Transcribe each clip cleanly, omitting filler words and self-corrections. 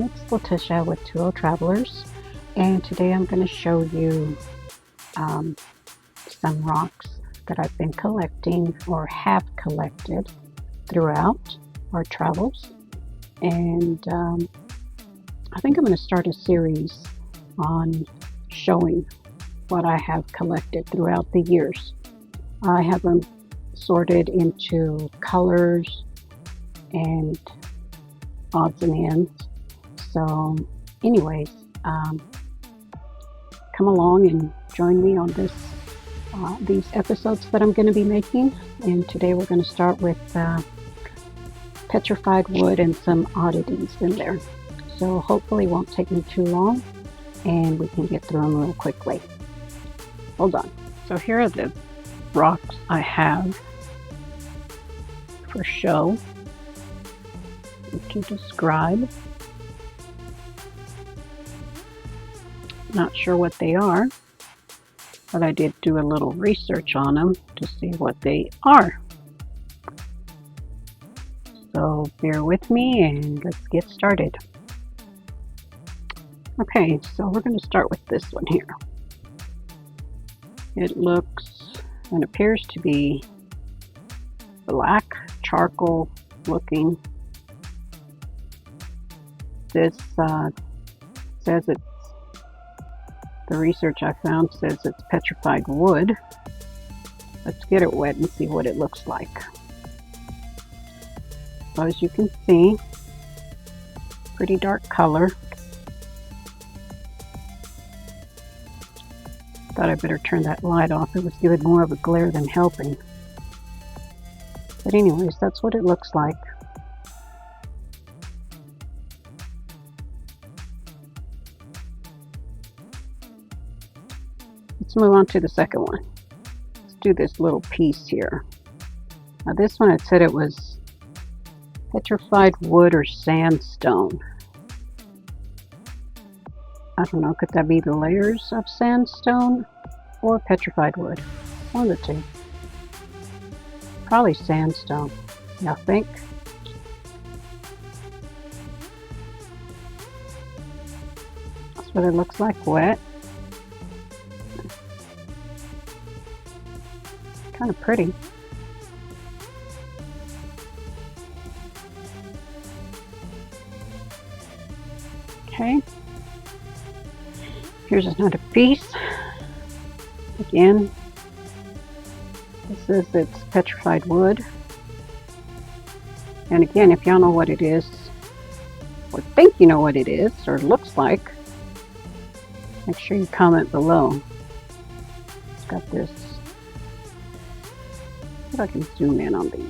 it's Letitia with Two Travelers, and today I'm going to show you um, some rocks that I've been collecting or have collected throughout our travels. And I think I'm going to start a series on showing what I have collected throughout the years. I have them sorted into colors and odds and ends. So anyways, come along and join me on these episodes that I'm going to be making. And today we're going to start with petrified wood and some oddities in there. So hopefully it won't take me too long and we can get through them real quickly. Hold on. So here are the rocks I have for show to describe. Not sure what they are, but I did do a little research on them to see what they are. So bear with me and let's get started. Okay, so we're going to start with this one here. It looks and appears to be black charcoal looking. This says it's, the research I found says it's petrified wood. Let's get it wet and see what it looks like. So as you can see, pretty dark color. Thought I better turn that light off. It was giving more of a glare than helping. But anyways, that's what it looks like. Let's move on to the second one. Let's do this little piece here. Now this one, it said it was petrified wood or sandstone. I don't know, could that be the layers of sandstone or petrified wood? One of the two. Probably sandstone, I think. That's what it looks like wet. Kind of pretty. Okay. Here's another piece. Again, this says it's petrified wood. And again, if y'all know what it is, or think you know what it is, or looks like, make sure you comment below. It's got this. See if I can zoom in on these.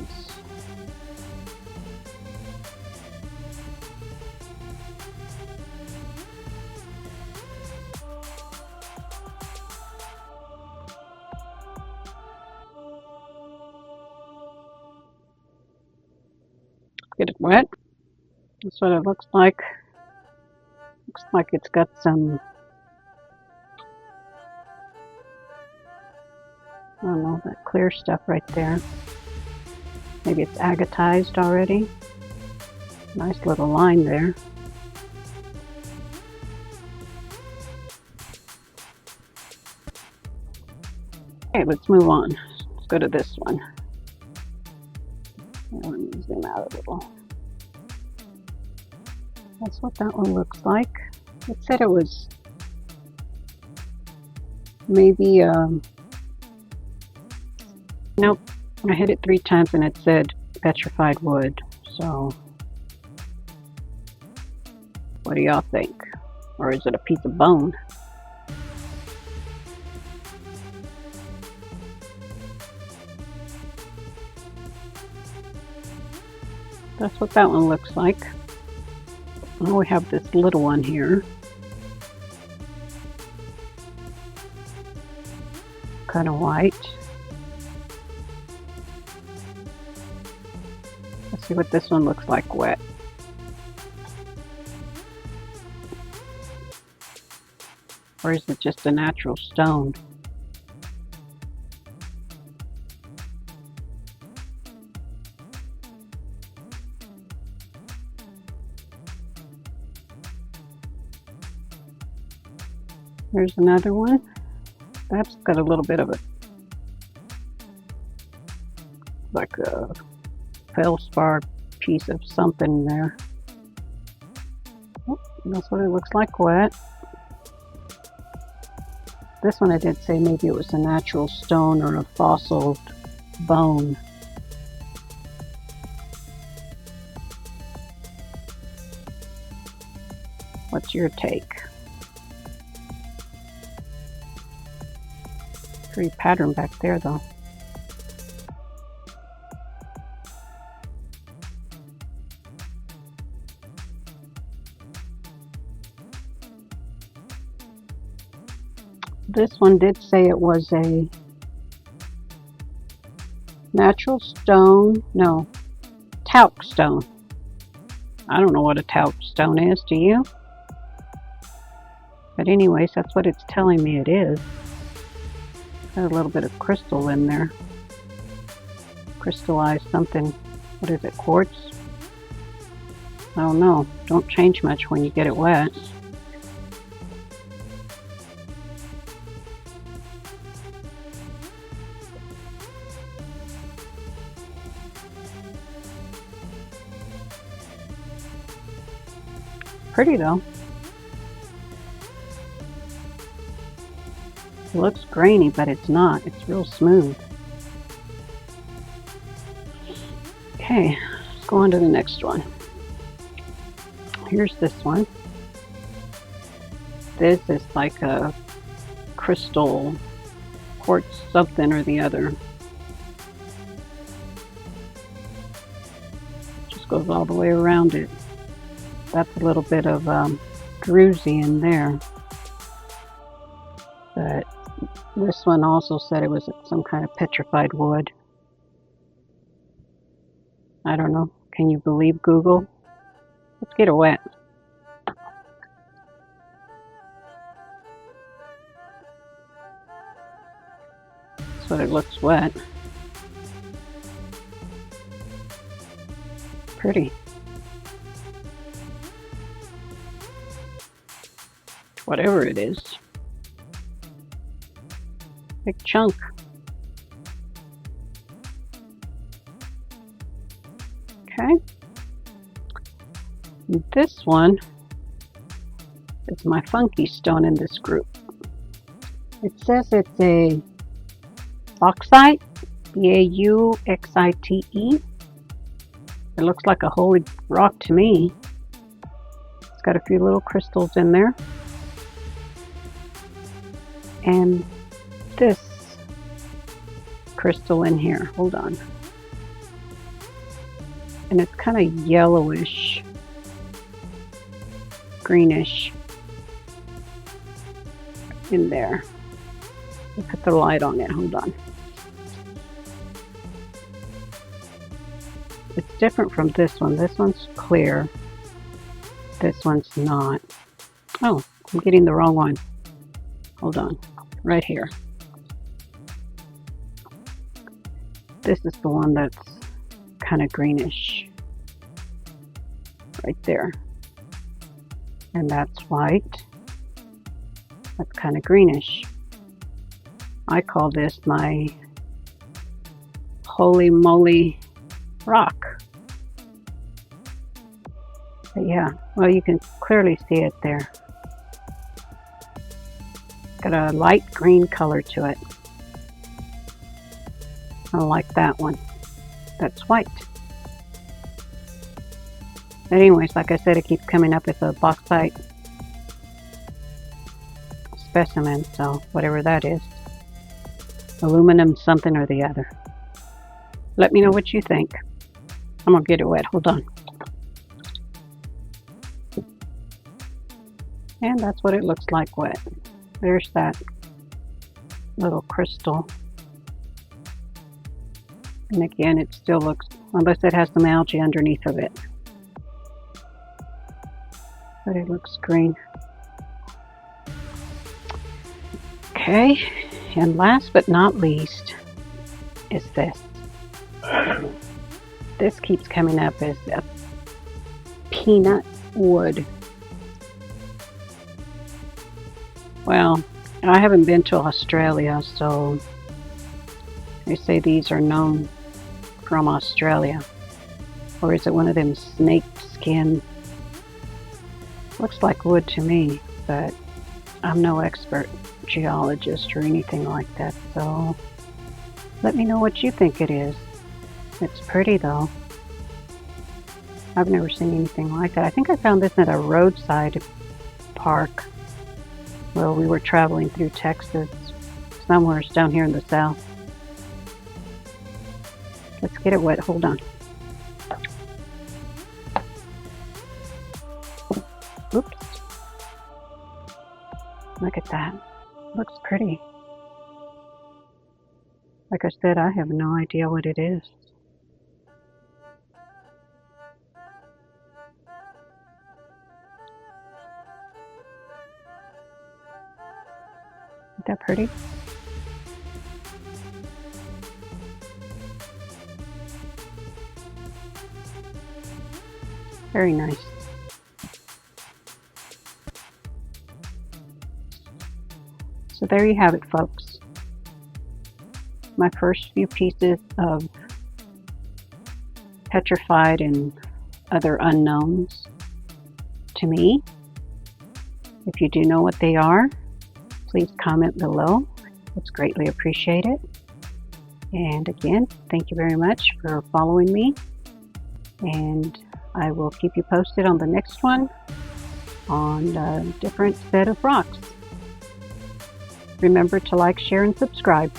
Get it wet. That's what it looks like. Looks like it's got some, I don't know, that clear stuff right there. Maybe it's agatized already. Nice little line there. Okay, let's move on. Let's go to this one. Let me zoom out a little. That's what that one looks like. It said it was maybe, nope. I hit it 3 times and it said petrified wood. So, what do y'all think? Or is it a piece of bone? That's what that one looks like. Now we have this little one here. Kind of white. Let's see what this one looks like wet. Or is it just a natural stone? Here's another one. That's got a little bit of a, like a feldspar piece of something there. Oh, that's what it looks like wet. This one I did say maybe it was a natural stone or a fossil bone. What's your take? Pretty pattern back there though. This one did say it was a natural stone, no, talc stone. I don't know what a talc stone is, do you? But anyways, that's what it's telling me it is. Got a little bit of crystal in there. Crystallized something. What is it, quartz? I don't know. Don't change much when you get it wet. Pretty though. It looks grainy, but it's not. It's real smooth. Okay, let's go on to the next one. Here's this one. This is like a crystal quartz something or the other. Just goes all the way around it. That's a little bit of druzy in there. But this one also said it was some kind of petrified wood. I don't know. Can you believe Google? Let's get it wet. That's what it looks wet. Pretty. Whatever it is. Big chunk. Okay. And this one is my funky stone in this group. It says it's a bauxite, B-A-U-X-I-T-E. It looks like a holy rock to me. It's got a few little crystals in there. And this crystal in here, hold on. And it's kind of yellowish, greenish in there. Let me put the light on it, hold on. It's different from this one. This one's clear. This one's not. Oh, I'm getting the wrong one. Hold on, right here. This is the one that's kind of greenish. Right there. And that's white. That's kind of greenish. I call this my holy moly rock. But yeah, well, you can clearly see it there. Got a light green color to it. I like that one. That's white. But anyways, like I said, it keeps coming up as a bauxite specimen, so whatever that is. Aluminum something or the other. Let me know what you think. I'm gonna get it wet, hold on. And that's what it looks like wet. There's that little crystal. And again, it still looks, unless it has some algae underneath of it. But it looks green. Okay, and last but not least is this. This keeps coming up as a peanut wood. Well, I haven't been to Australia, so they say these are known from Australia. Or is it one of them snake skin? Looks like wood to me, but I'm no expert geologist or anything like that, so let me know what you think it is. It's pretty though. I've never seen anything like that. I think I found this at a roadside park while we were traveling through Texas, somewhere down here in the south. Let's get it wet. Hold on. Oops. Look at that. Looks pretty. Like I said, I have no idea what it is. Isn't that pretty? Very nice. So there you have it, folks. My first few pieces of petrified and other unknowns to me. If you do know what they are, please comment below. It's greatly appreciated. And again, thank you very much for following me. And I will keep you posted on the next one on a different set of rocks. Remember to like, share, and subscribe.